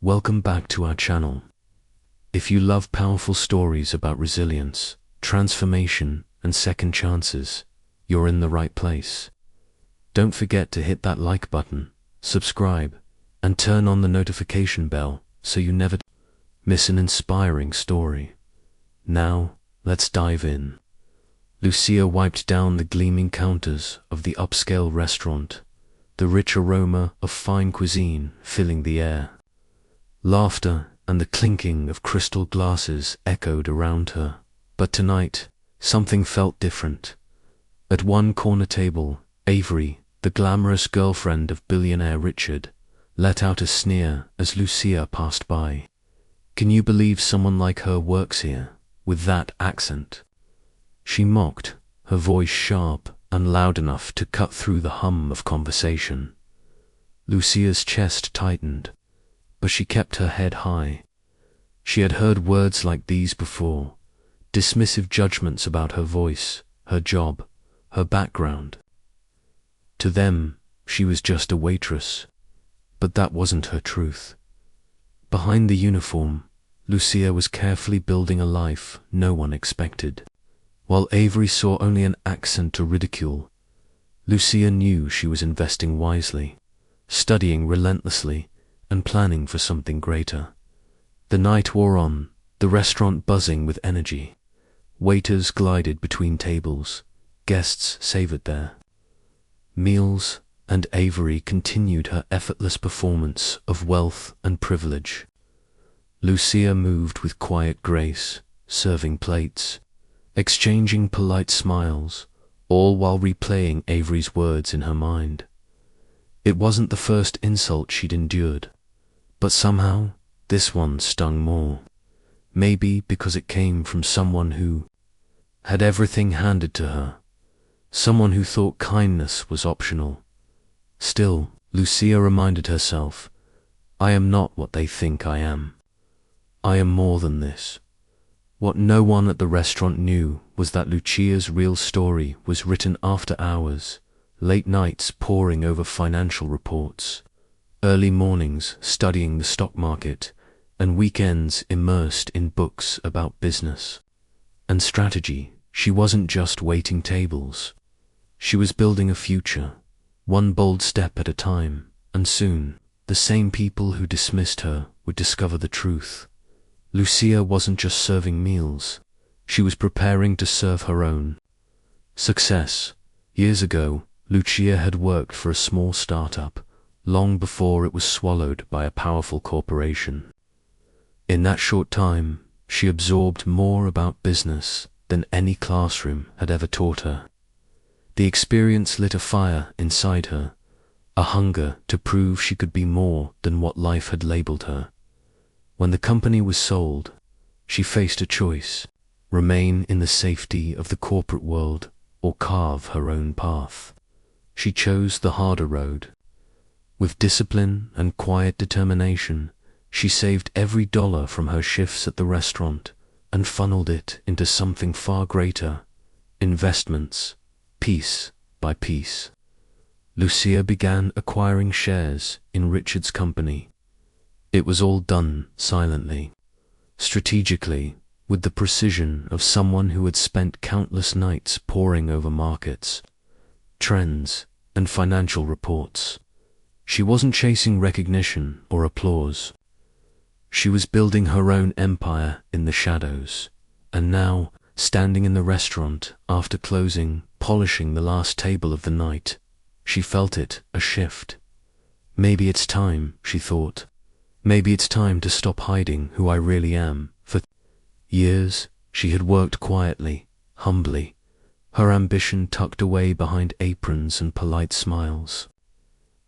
welcome back to our channel. If you love powerful stories about resilience, transformation, and second chances, you're in the right place. Don't forget to hit that like button, subscribe, and turn on the notification bell so you never miss an inspiring story. Now, let's dive in. Lucia wiped down the gleaming counters of the upscale restaurant, the rich aroma of fine cuisine filling the air. Laughter and the clinking of crystal glasses echoed around her. But tonight, something felt different. At one corner table, Avery, the glamorous girlfriend of billionaire Richard, let out a sneer as Lucia passed by. "Can you believe someone like her works here, with that accent?" She mocked, her voice sharp and loud enough to cut through the hum of conversation. Lucia's chest tightened, but she kept her head high. She had heard words like these before, dismissive judgments about her voice, her job, her background. To them, she was just a waitress, but that wasn't her truth. Behind the uniform, Lucia was carefully building a life no one expected. While Avery saw only an accent to ridicule, Lucia knew she was investing wisely, studying relentlessly, and planning for something greater. The night wore on, the restaurant buzzing with energy. Waiters glided between tables, guests savored their meals, and Avery continued her effortless performance of wealth and privilege. Lucia moved with quiet grace, serving plates, exchanging polite smiles, all while replaying Avery's words in her mind. It wasn't the first insult she'd endured, but somehow this one stung more. Maybe because it came from someone who had everything handed to her, someone who thought kindness was optional. Still, Lucia reminded herself, "I am not what they think I am. I am more than this." What no one at the restaurant knew was that Lucia's real story was written after hours, late nights poring over financial reports, early mornings studying the stock market, and weekends immersed in books about business and strategy. She wasn't just waiting tables. She was building a future, one bold step at a time, and soon, the same people who dismissed her would discover the truth. Lucia wasn't just serving meals, she was preparing to serve her own success. Years ago, Lucia had worked for a small startup, long before it was swallowed by a powerful corporation. In that short time, she absorbed more about business than any classroom had ever taught her. The experience lit a fire inside her, a hunger to prove she could be more than what life had labeled her. When the company was sold, she faced a choice: remain in the safety of the corporate world or carve her own path. She chose the harder road. With discipline and quiet determination, she saved every dollar from her shifts at the restaurant and funneled it into something far greater: investments, piece by piece. Lucia began acquiring shares in Richard's company. It was all done silently, strategically, with the precision of someone who had spent countless nights poring over markets, trends, and financial reports. She wasn't chasing recognition or applause. She was building her own empire in the shadows, and now, standing in the restaurant after closing, polishing the last table of the night, she felt it, a shift. Maybe it's time, she thought. Maybe it's time to stop hiding who I really am. For years, she had worked quietly, humbly, her ambition tucked away behind aprons and polite smiles.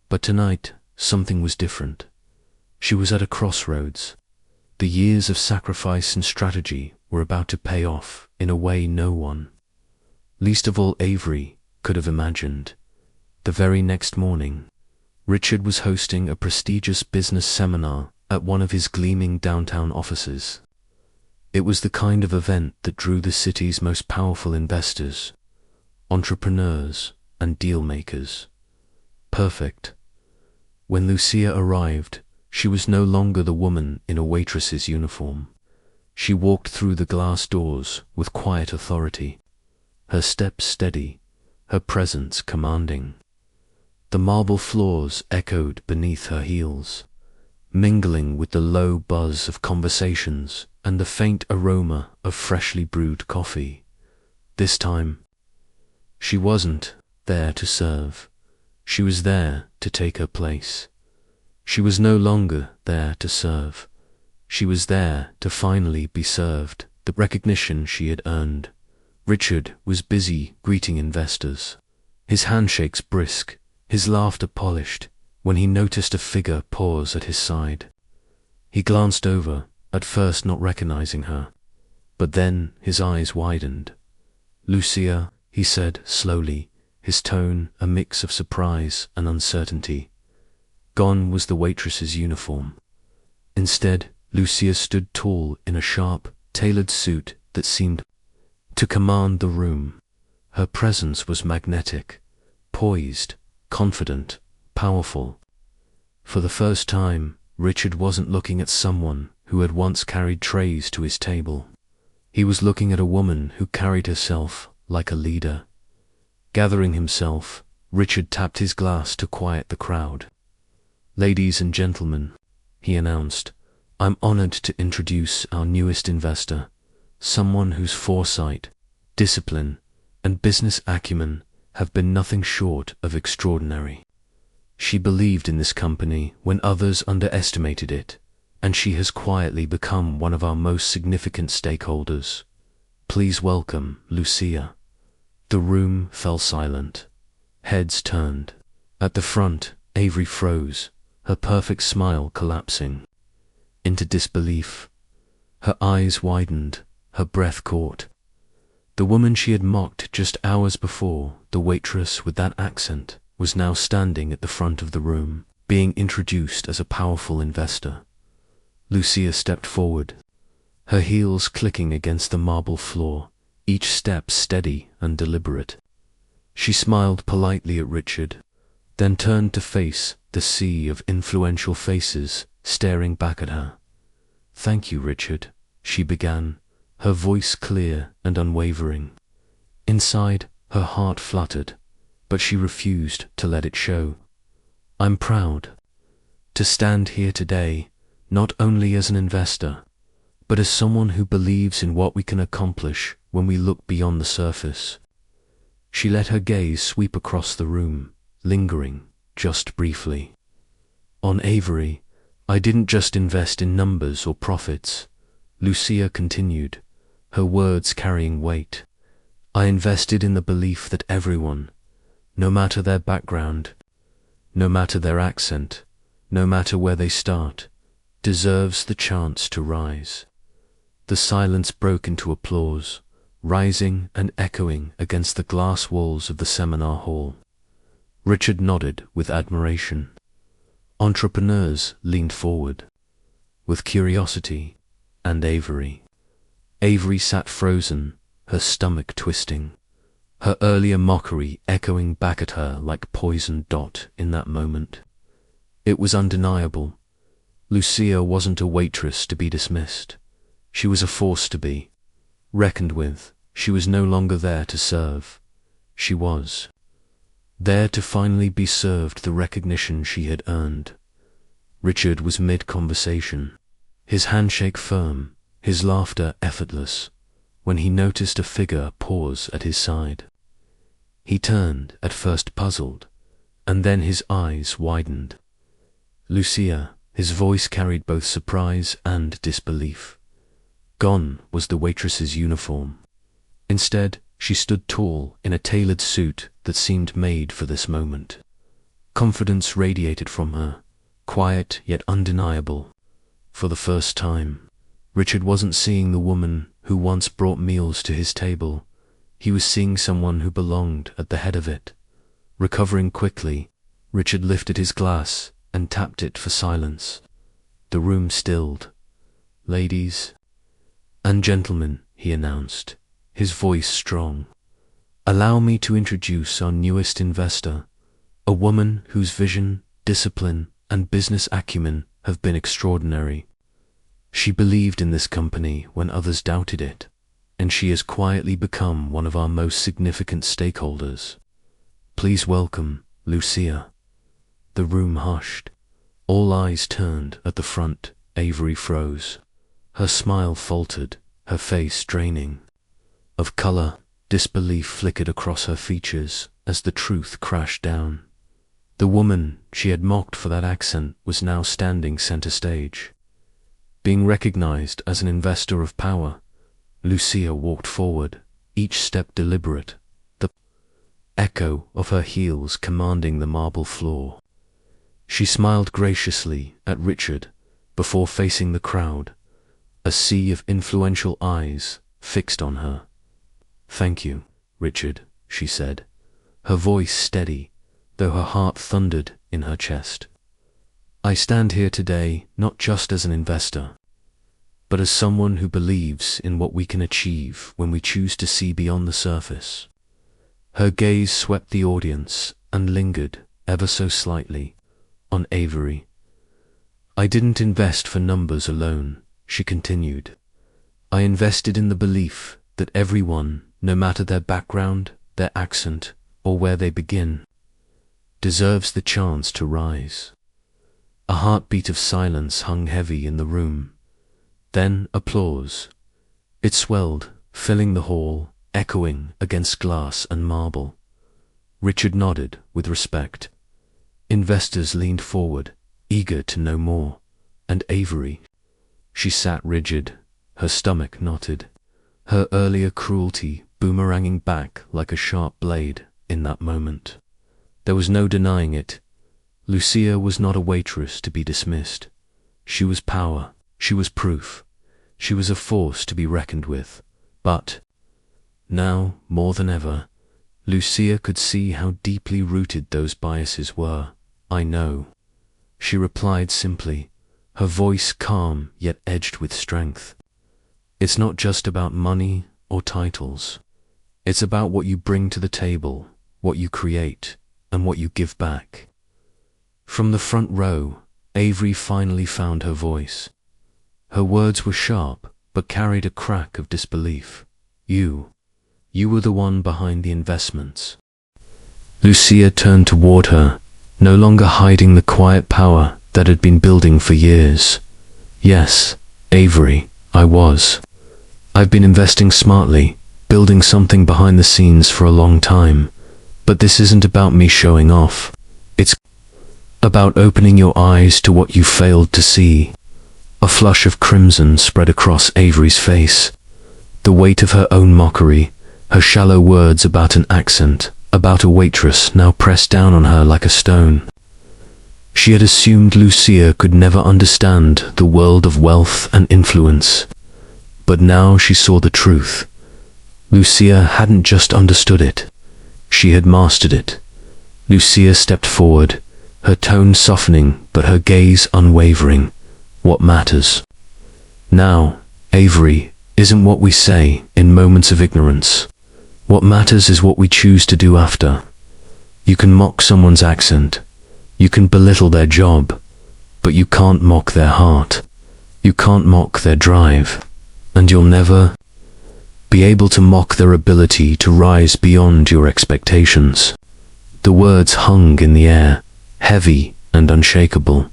But tonight, something was different. She was at a crossroads. The years of sacrifice and strategy were about to pay off in a way no one, least of all Avery, could have imagined. The very next morning, Richard was hosting a prestigious business seminar at one of his gleaming downtown offices. It was the kind of event that drew the city's most powerful investors, entrepreneurs, and deal makers. Perfect. When Lucia arrived, She was no longer the woman in a waitress's uniform. She walked through the glass doors with quiet authority, her steps steady, her presence commanding. The marble floors echoed beneath her heels, mingling with the low buzz of conversations and the faint aroma of freshly brewed coffee. This time, she wasn't there to serve. She was there to take her place. She was no longer there to serve. She was there to finally be served the recognition she had earned. Richard was busy greeting investors, his handshakes brisk, his laughter polished, when he noticed a figure pause at his side. He glanced over, at first not recognizing her, but then his eyes widened. "Lucia," he said slowly, his tone a mix of surprise and uncertainty. Gone was the waitress's uniform. Instead, Lucia stood tall in a sharp, tailored suit that seemed to command the room. Her presence was magnetic, poised, confident, powerful. For the first time, Richard wasn't looking at someone who had once carried trays to his table. He was looking at a woman who carried herself like a leader. Gathering himself, Richard tapped his glass to quiet the crowd. "Ladies and gentlemen," he announced, "I'm honored to introduce our newest investor, someone whose foresight, discipline, and business acumen have been nothing short of extraordinary. She believed in this company when others underestimated it, and she has quietly become one of our most significant stakeholders. Please welcome Lucia." The room fell silent. Heads turned. At the front, Avery froze, her perfect smile collapsing into disbelief. Her eyes widened, her breath caught. The woman she had mocked just hours before, the waitress with that accent, was now standing at the front of the room, being introduced as a powerful investor. Lucia stepped forward, her heels clicking against the marble floor, each step steady and deliberate. She smiled politely at Richard, then turned to face the sea of influential faces staring back at her. "Thank you, Richard," she began, her voice clear and unwavering. Inside, her heart fluttered, but she refused to let it show. "I'm proud to stand here today, not only as an investor, but as someone who believes in what we can accomplish when we look beyond the surface." She let her gaze sweep across the room, lingering just briefly. "On Avery, I didn't just invest in numbers or profits," Lucia continued, her words carrying weight. "I invested in the belief that everyone, no matter their background, no matter their accent, no matter where they start, deserves the chance to rise." The silence broke into applause, rising and echoing against the glass walls of the seminar hall. Richard nodded with admiration. Entrepreneurs leaned forward, with curiosity and Avery. Avery sat frozen, her stomach twisting, her earlier mockery echoing back at her like poisoned dot in that moment. It was undeniable. Lucia wasn't a waitress to be dismissed. She was a force to be reckoned with. She was no longer there to serve. She was there to finally be served the recognition she had earned. Richard was mid-conversation, his handshake firm, his laughter effortless, when he noticed a figure pause at his side. He turned, at first puzzled, and then his eyes widened. "Lucia," his voice carried both surprise and disbelief. Gone was the waitress's uniform. Instead, she stood tall in a tailored suit that seemed made for this moment. Confidence radiated from her, quiet yet undeniable. For the first time, Richard wasn't seeing the woman who once brought meals to his table. He was seeing someone who belonged at the head of it. Recovering quickly, Richard lifted his glass and tapped it for silence. The room stilled. "Ladies and gentlemen," he announced, his voice strong, "allow me to introduce our newest investor, a woman whose vision, discipline, and business acumen have been extraordinary. She believed in this company when others doubted it, and she has quietly become one of our most significant stakeholders. Please welcome Lucia." The room hushed. All eyes turned at the front. Avery froze. Her smile faltered, her face draining. Of color, disbelief flickered across her features as the truth crashed down. The woman she had mocked for that accent was now standing center stage. Being recognized as an investor of power, Lucia walked forward, each step deliberate, the echo of her heels commanding the marble floor. She smiled graciously at Richard before facing the crowd, a sea of influential eyes fixed on her. "Thank you, Richard," she said, her voice steady, though her heart thundered in her chest. "I stand here today not just as an investor, but as someone who believes in what we can achieve when we choose to see beyond the surface." Her gaze swept the audience and lingered, ever so slightly, on Avery. "I didn't invest for numbers alone," she continued. "I invested in the belief that everyone, no matter their background, their accent, or where they begin, deserves the chance to rise." A heartbeat of silence hung heavy in the room. Then applause. It swelled, filling the hall, echoing against glass and marble. Richard nodded with respect. Investors leaned forward, eager to know more. And Avery? She sat rigid, her stomach knotted, her earlier cruelty boomeranging back like a sharp blade in that moment. There was no denying it. Lucia was not a waitress to be dismissed. She was power. She was proof. She was a force to be reckoned with. But now, more than ever, Lucia could see how deeply rooted those biases were. "I know," she replied simply, her voice calm yet edged with strength. "It's not just about money or titles. It's about what you bring to the table, what you create, and what you give back." From the front row, Avery finally found her voice. Her words were sharp, but carried a crack of disbelief. You were the one behind the investments." Lucia turned toward her, no longer hiding the quiet power that had been building for years. "Yes, Avery, I was. I've been investing smartly, building something behind the scenes for a long time. But this isn't about me showing off. It's about opening your eyes to what you failed to see." A flush of crimson spread across Avery's face. The weight of her own mockery, her shallow words about an accent, about a waitress, now pressed down on her like a stone. She had assumed Lucia could never understand the world of wealth and influence. But now she saw the truth. Lucia hadn't just understood it. She had mastered it. Lucia stepped forward, her tone softening but her gaze unwavering. "What matters now, Avery, isn't what we say in moments of ignorance. What matters is what we choose to do after. You can mock someone's accent, you can belittle their job, but you can't mock their heart. You can't mock their drive, and you'll never be able to mock their ability to rise beyond your expectations." The words hung in the air, heavy and unshakable.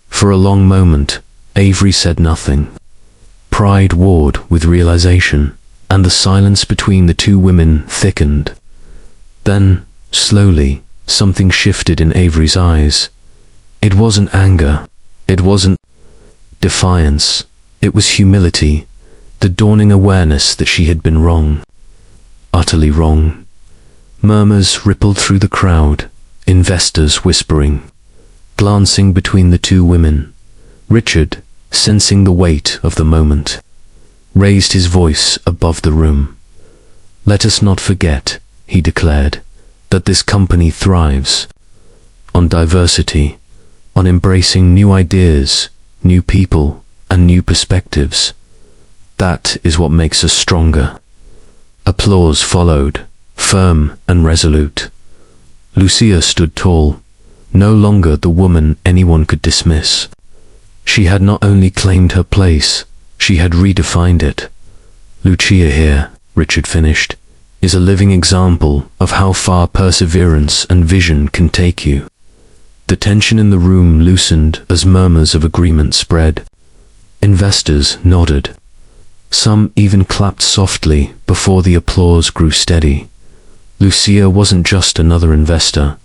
For a long moment, Avery said nothing. Pride warred with realization, and the silence between the two women thickened. Then, slowly, something shifted in Avery's eyes. It wasn't anger. It wasn't defiance. It was humility, the dawning awareness that she had been wrong. Utterly wrong. Murmurs rippled through the crowd, investors whispering. Glancing between the two women, Richard, sensing the weight of the moment, raised his voice above the room. "Let us not forget," he declared, "that this company thrives on diversity, on embracing new ideas, new people, and new perspectives. That is what makes us stronger." Applause followed, firm and resolute. Lucia stood tall, no longer the woman anyone could dismiss. She had not only claimed her place, she had redefined it. Lucia here, Richard finished, is a living example of how far perseverance and vision can take you. The tension in the room loosened as murmurs of agreement spread. Investors nodded. Some even clapped softly before the applause grew steady. Lucia wasn't just another investor.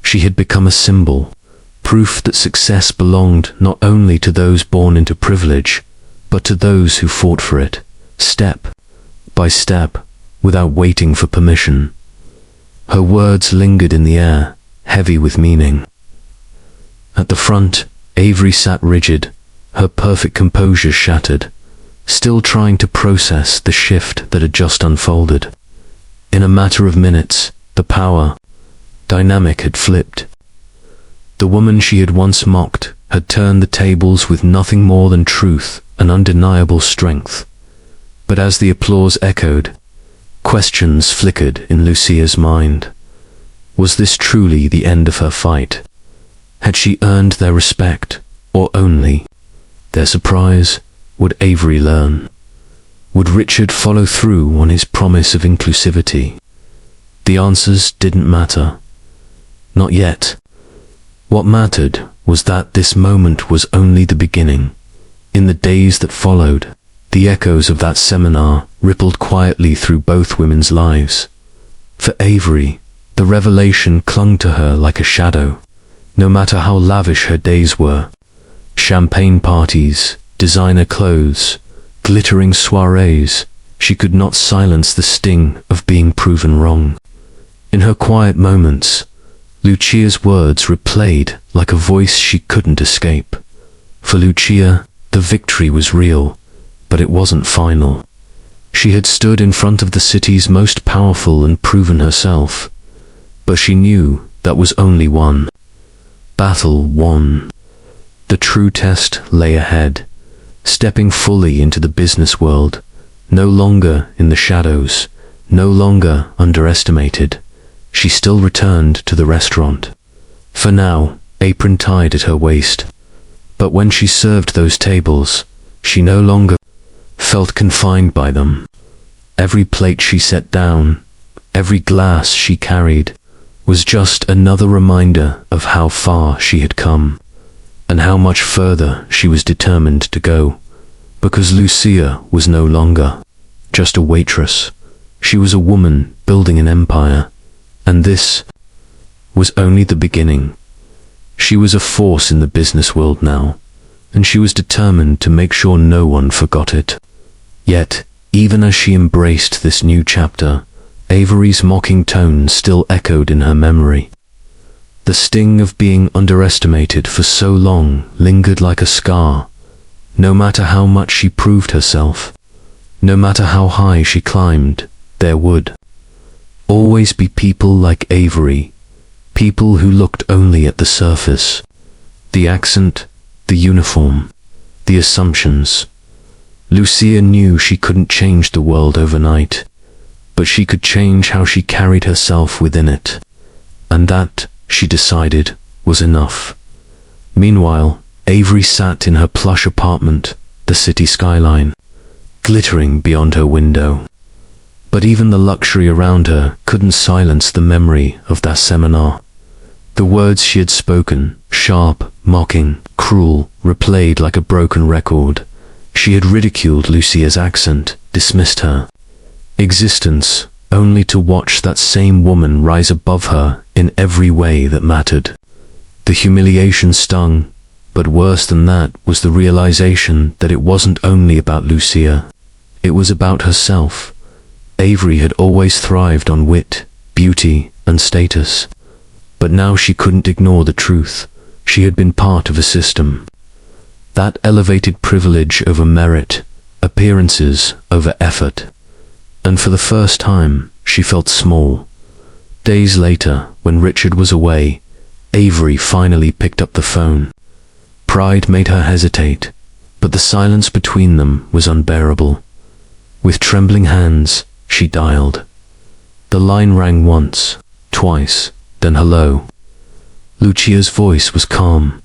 She had become a symbol, proof that success belonged not only to those born into privilege, but to those who fought for it, step by step, without waiting for permission. Her words lingered in the air, heavy with meaning. At the front, Avery sat rigid, her perfect composure shattered, still trying to process the shift that had just unfolded. In a matter of minutes, the power dynamic had flipped. The woman she had once mocked had turned the tables with nothing more than truth and undeniable strength. But as the applause echoed, questions flickered in Lucia's mind. Was this truly the end of her fight? Had she earned their respect, or only their surprise? Would Avery learn? Would Richard follow through on his promise of inclusivity? The answers didn't matter. Not yet. What mattered was that this moment was only the beginning. In the days that followed, the echoes of that seminar rippled quietly through both women's lives. For Avery, the revelation clung to her like a shadow, no matter how lavish her days were. Champagne parties, designer clothes, glittering soirees, she could not silence the sting of being proven wrong. In her quiet moments, Lucia's words replayed like a voice she couldn't escape. For Lucia, the victory was real, but it wasn't final. She had stood in front of the city's most powerful and proven herself, but she knew that was only one battle won. The true test lay ahead, stepping fully into the business world, no longer in the shadows, no longer underestimated. She still returned to the restaurant, for now, apron tied at her waist. But when she served those tables, she no longer felt confined by them. Every plate she set down, every glass she carried, was just another reminder of how far she had come, and how much further she was determined to go. Because Lucia was no longer just a waitress. She was a woman building an empire, and this was only the beginning. She was a force in the business world now, and she was determined to make sure no one forgot it. Yet, even as she embraced this new chapter, Avery's mocking tone still echoed in her memory. The sting of being underestimated for so long lingered like a scar. No matter how much she proved herself, no matter how high she climbed, there would always be people like Avery, people who looked only at the surface, the accent, the uniform, the assumptions. Lucia knew she couldn't change the world overnight, but she could change how she carried herself within it, and that, she decided, was enough. Meanwhile, Avery sat in her plush apartment, the city skyline, glittering beyond her window. But even the luxury around her couldn't silence the memory of that seminar. The words she had spoken, sharp, mocking, cruel, replayed like a broken record. She had ridiculed Lucia's accent, dismissed her existence, only to watch that same woman rise above her in every way that mattered. The humiliation stung, but worse than that was the realization that it wasn't only about Lucia. It was about herself. Avery had always thrived on wit, beauty, and status. But now she couldn't ignore the truth. She had been part of a system that elevated privilege over merit, appearances over effort. And for the first time, she felt small. Days later, when Richard was away, Avery finally picked up the phone. Pride made her hesitate, but the silence between them was unbearable. With trembling hands, she dialed. The line rang once, twice, then hello. Lucia's voice was calm,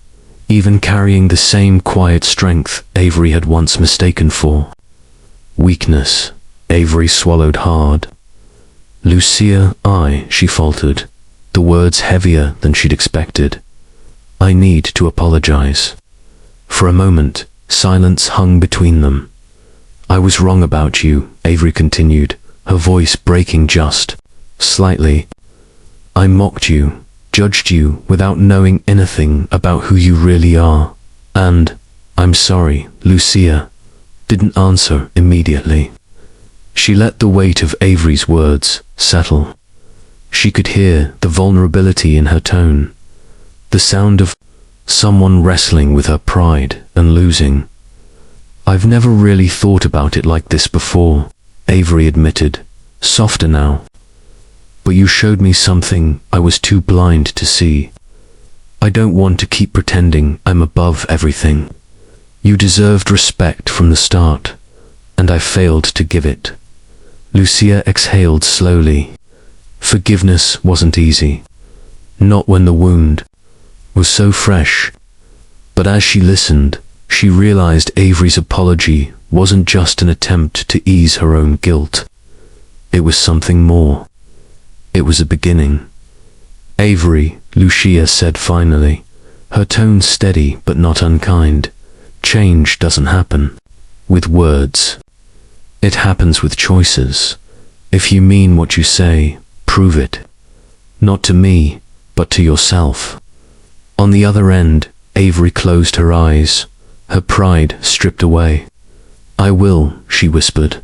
even carrying the same quiet strength Avery had once mistaken for weakness. Avery swallowed hard. Lucia, she faltered, the words heavier than she'd expected. I need to apologize. For a moment, silence hung between them. I was wrong about you, Avery continued, her voice breaking just slightly. I mocked you, judged you without knowing anything about who you really are. And, I'm sorry, Lucia didn't answer immediately. She let the weight of Avery's words settle. She could hear the vulnerability in her tone, the sound of someone wrestling with her pride and losing. I've never really thought about it like this before, Avery admitted, softer now. But you showed me something I was too blind to see. I don't want to keep pretending I'm above everything. You deserved respect from the start, and I failed to give it. Lucia exhaled slowly. Forgiveness wasn't easy. Not when the wound was so fresh. But as she listened, she realized Avery's apology wasn't just an attempt to ease her own guilt. It was something more. It was a beginning. Avery, Lucia said finally, her tone steady but not unkind. Change doesn't happen with words. It happens with choices. If you mean what you say, prove it. Not to me, but to yourself. On the other end, Avery closed her eyes, her pride stripped away. I will, she whispered.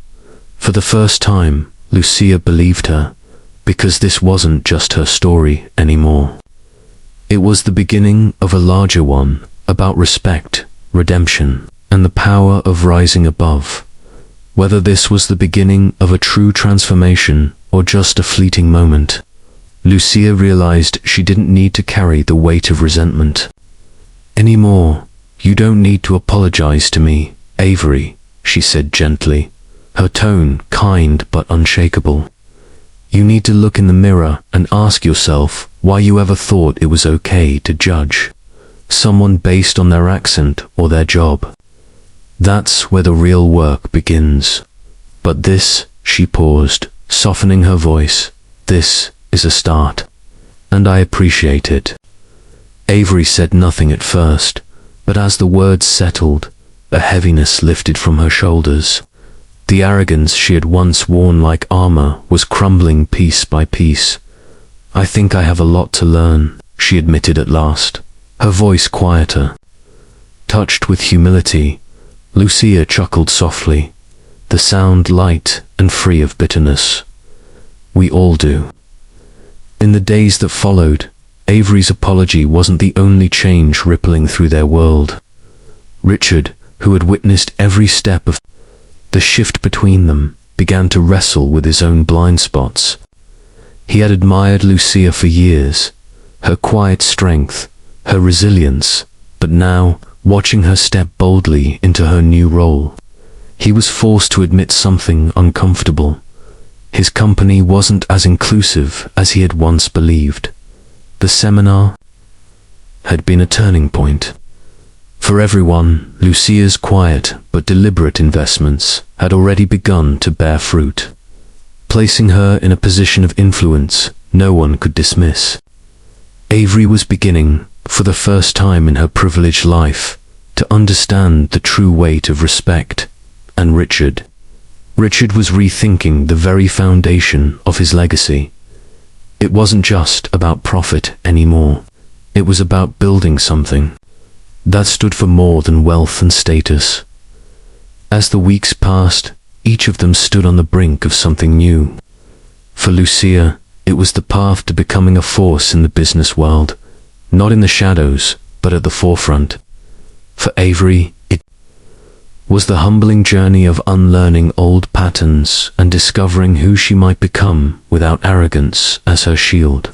For the first time, Lucia believed her, because this wasn't just her story anymore. It was the beginning of a larger one, about respect, redemption, and the power of rising above. Whether this was the beginning of a true transformation or just a fleeting moment, Lucia realized she didn't need to carry the weight of resentment anymore. You don't need to apologize to me, Avery, she said gently, her tone kind but unshakable. You need to look in the mirror and ask yourself why you ever thought it was okay to judge someone based on their accent or their job. That's where the real work begins. But this, she paused, softening her voice, this is a start. And I appreciate it. Avery said nothing at first, but as the words settled, a heaviness lifted from her shoulders. The arrogance she had once worn like armor was crumbling piece by piece. I think I have a lot to learn, she admitted at last, her voice quieter. Touched with humility, Lucia chuckled softly, the sound light and free of bitterness. We all do. In the days that followed, Avery's apology wasn't the only change rippling through their world. Richard, who had witnessed every step of the shift between them, began to wrestle with his own blind spots. He had admired Lucia for years, her quiet strength, her resilience, but now, watching her step boldly into her new role, he was forced to admit something uncomfortable. His company wasn't as inclusive as he had once believed. The seminar had been a turning point. For everyone, Lucia's quiet but deliberate investments had already begun to bear fruit, placing her in a position of influence no one could dismiss. Avery was beginning, for the first time in her privileged life, to understand the true weight of respect, and Richard was rethinking the very foundation of his legacy. It wasn't just about profit anymore. It was about building something that stood for more than wealth and status. As the weeks passed, each of them stood on the brink of something new. For Lucia, it was the path to becoming a force in the business world, not in the shadows, but at the forefront. For Avery, it was the humbling journey of unlearning old patterns and discovering who she might become without arrogance as her shield.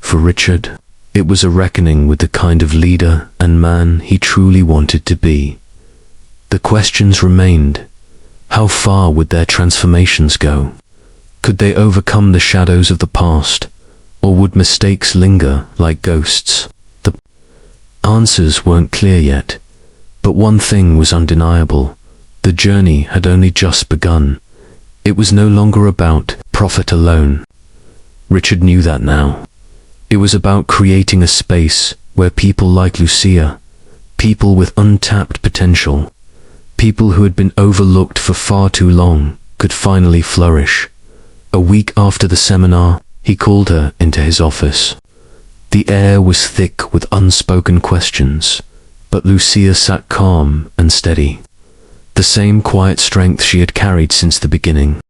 For Richard, it was a reckoning with the kind of leader and man he truly wanted to be. The questions remained. How far would their transformations go? Could they overcome the shadows of the past, or would mistakes linger like ghosts? The Answers weren't clear yet, but one thing was undeniable. The journey had only just begun. It was no longer about profit alone. Richard knew that now. It was about creating a space where people like Lucia, people with untapped potential, people who had been overlooked for far too long, could finally flourish. A week after the seminar, he called her into his office. The air was thick with unspoken questions, but Lucia sat calm and steady, the same quiet strength she had carried since the beginning.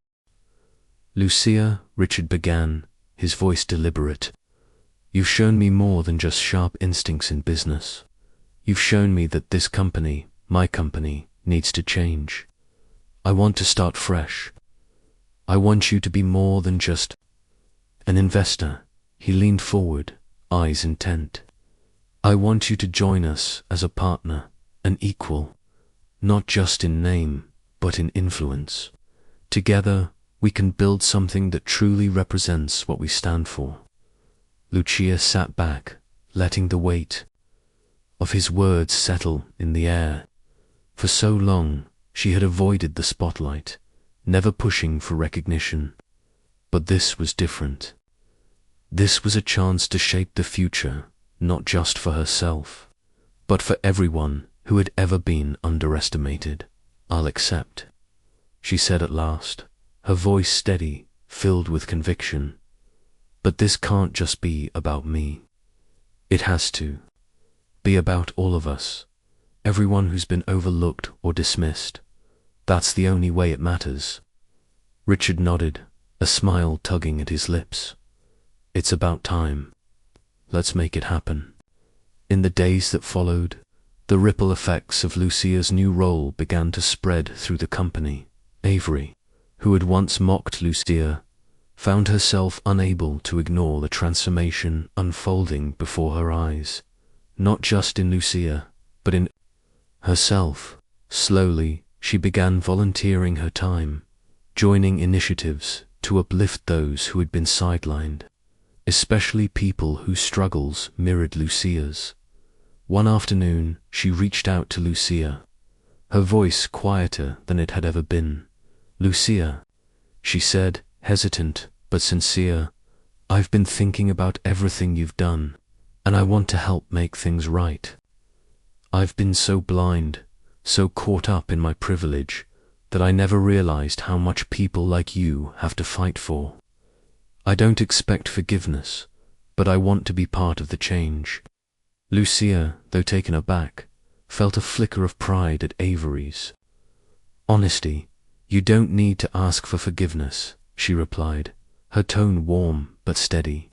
"Lucia," Richard began, his voice deliberate, "you've shown me more than just sharp instincts in business. You've shown me that this company, my company, needs to change. I want to start fresh. I want you to be more than just an investor." He leaned forward, eyes intent. "I want you to join us as a partner, an equal, not just in name, but in influence. Together, we can build something that truly represents what we stand for." Lucia sat back, letting the weight of his words settle in the air. For so long, she had avoided the spotlight, never pushing for recognition. But this was different. This was a chance to shape the future, not just for herself, but for everyone who had ever been underestimated. "I'll accept," she said at last, her voice steady, filled with conviction. "But this can't just be about me. It has to be about all of us, everyone who's been overlooked or dismissed. That's the only way it matters." Richard nodded, a smile tugging at his lips. "It's about time. Let's make it happen." In the days that followed, the ripple effects of Lucia's new role began to spread through the company. Avery, who had once mocked Lucia, found herself unable to ignore the transformation unfolding before her eyes, not just in Lucia, but in herself. Slowly, she began volunteering her time, joining initiatives to uplift those who had been sidelined, especially people whose struggles mirrored Lucia's. One afternoon, she reached out to Lucia, her voice quieter than it had ever been. "Lucia," she said, hesitant but sincere, "I've been thinking about everything you've done, and I want to help make things right. I've been so blind, so caught up in my privilege, that I never realized how much people like you have to fight for. I don't expect forgiveness, but I want to be part of the change." Lucia, though taken aback, felt a flicker of pride at Avery's honesty. "You don't need to ask for forgiveness," she replied, her tone warm but steady.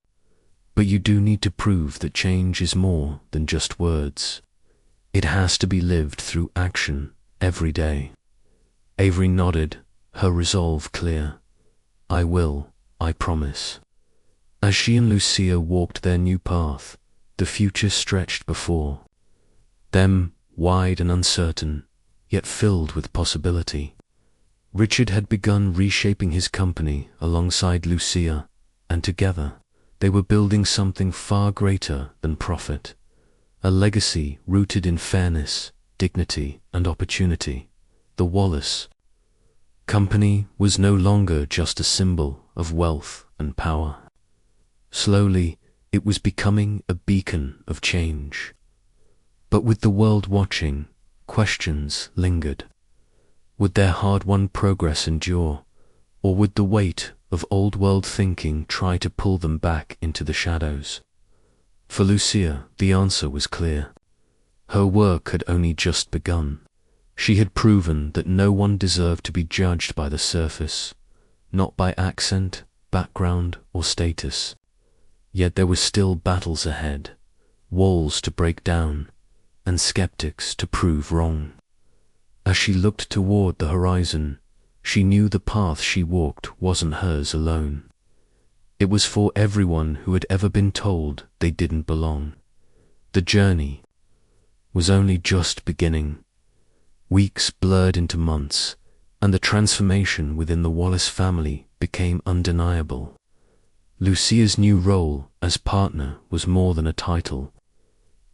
"But you do need to prove that change is more than just words. It has to be lived through action every day." Avery nodded, her resolve clear. "I will, I promise." As she and Lucia walked their new path, the future stretched before them, wide and uncertain, yet filled with possibility. Richard had begun reshaping his company alongside Lucia, and together they were building something far greater than profit, a legacy rooted in fairness, dignity, and opportunity. The Wallace Company was no longer just a symbol of wealth and power. Slowly, it was becoming a beacon of change. But with the world watching, questions lingered. Would their hard-won progress endure, or would the weight of old-world thinking try to pull them back into the shadows? For Lucia, the answer was clear. Her work had only just begun. She had proven that no one deserved to be judged by the surface, not by accent, background, or status. Yet there were still battles ahead, walls to break down, and skeptics to prove wrong. As she looked toward the horizon, she knew the path she walked wasn't hers alone. It was for everyone who had ever been told they didn't belong. The journey was only just beginning. Weeks blurred into months, and the transformation within the Wallace family became undeniable. Lucia's new role as partner was more than a title.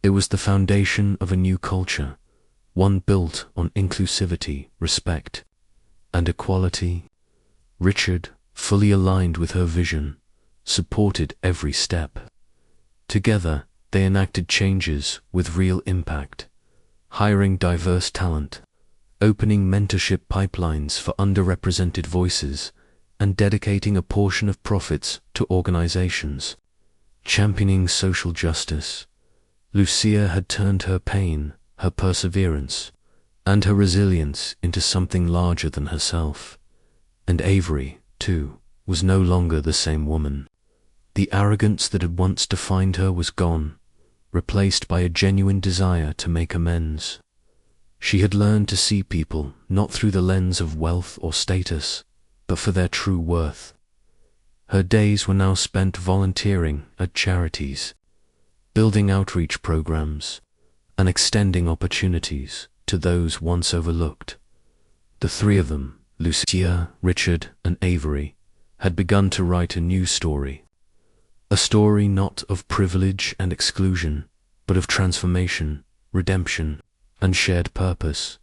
It was the foundation of a new culture, one built on inclusivity, respect, and equality. Richard, fully aligned with her vision, supported every step. Together, they enacted changes with real impact, hiring diverse talent, opening mentorship pipelines for underrepresented voices, and dedicating a portion of profits to organizations championing social justice. Lucia had turned her pain, her perseverance, and her resilience into something larger than herself. And Avery, too, was no longer the same woman. The arrogance that had once defined her was gone, replaced by a genuine desire to make amends. She had learned to see people not through the lens of wealth or status, but for their true worth. Her days were now spent volunteering at charities, building outreach programs, and extending opportunities to those once overlooked. The three of them, Lucia, Richard, and Avery, had begun to write a new story. A story not of privilege and exclusion, but of transformation, redemption, and shared purpose.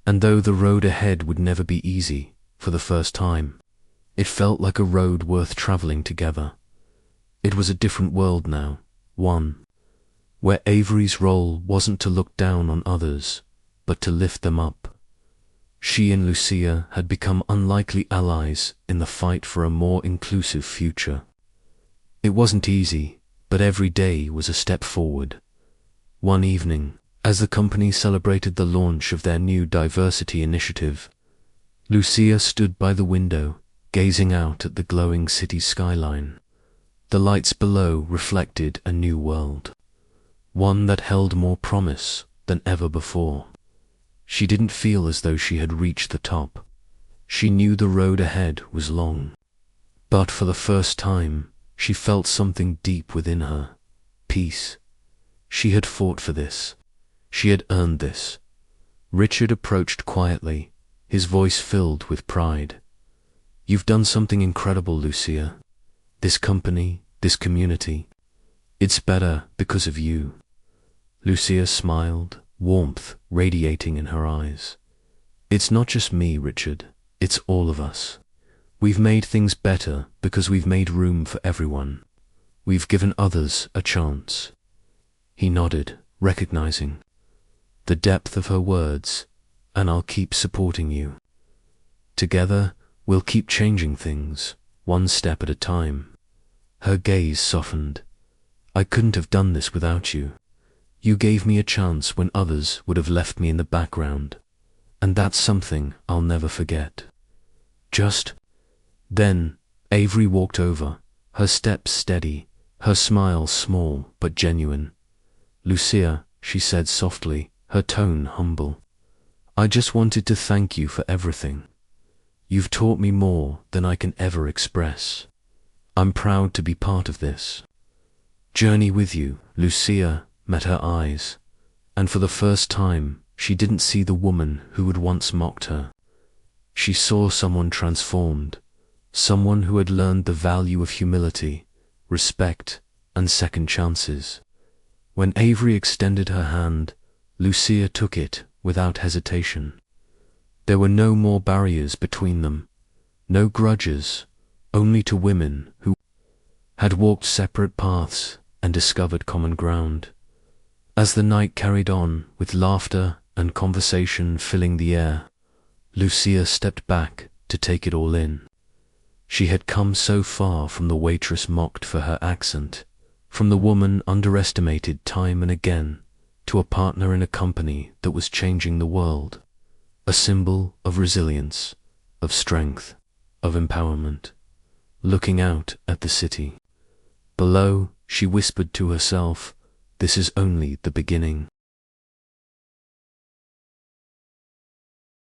And though the road ahead would never be easy, for the first time, it felt like a road worth traveling together. It was a different world now, one where Avery's role wasn't to look down on others, but to lift them up. She and Lucia had become unlikely allies in the fight for a more inclusive future. It wasn't easy, but every day was a step forward. One evening, as the company celebrated the launch of their new diversity initiative, Lucia stood by the window, gazing out at the glowing city skyline. The lights below reflected a new world, one that held more promise than ever before. She didn't feel as though she had reached the top. She knew the road ahead was long. But for the first time, she felt something deep within her. Peace. She had fought for this. She had earned this. Richard approached quietly, his voice filled with pride. "You've done something incredible, Lucia. This company, this community, it's better because of you." Lucia smiled, warmth radiating in her eyes. "It's not just me, Richard. It's all of us. We've made things better because we've made room for everyone. We've given others a chance." He nodded, recognizing the depth of her words. "And I'll keep supporting you. Together, we'll keep changing things, one step at a time." Her gaze softened. "I couldn't have done this without you. You gave me a chance when others would have left me in the background, and that's something I'll never forget." Just then, Avery walked over, her steps steady, her smile small but genuine. "Lucia," she said softly, her tone humble, "I just wanted to thank you for everything. You've taught me more than I can ever express. I'm proud to be part of this journey with you." Lucia met her eyes, and for the first time, she didn't see the woman who had once mocked her. She saw someone transformed, someone who had learned the value of humility, respect, and second chances. When Avery extended her hand, Lucia took it without hesitation. There were no more barriers between them, no grudges, only two women who had walked separate paths and discovered common ground. As the night carried on, with laughter and conversation filling the air, Lucia stepped back to take it all in. She had come so far from the waitress mocked for her accent, from the woman underestimated time and again, to a partner in a company that was changing the world, a symbol of resilience, of strength, of empowerment. Looking out at the city below, she whispered to herself, "This is only the beginning."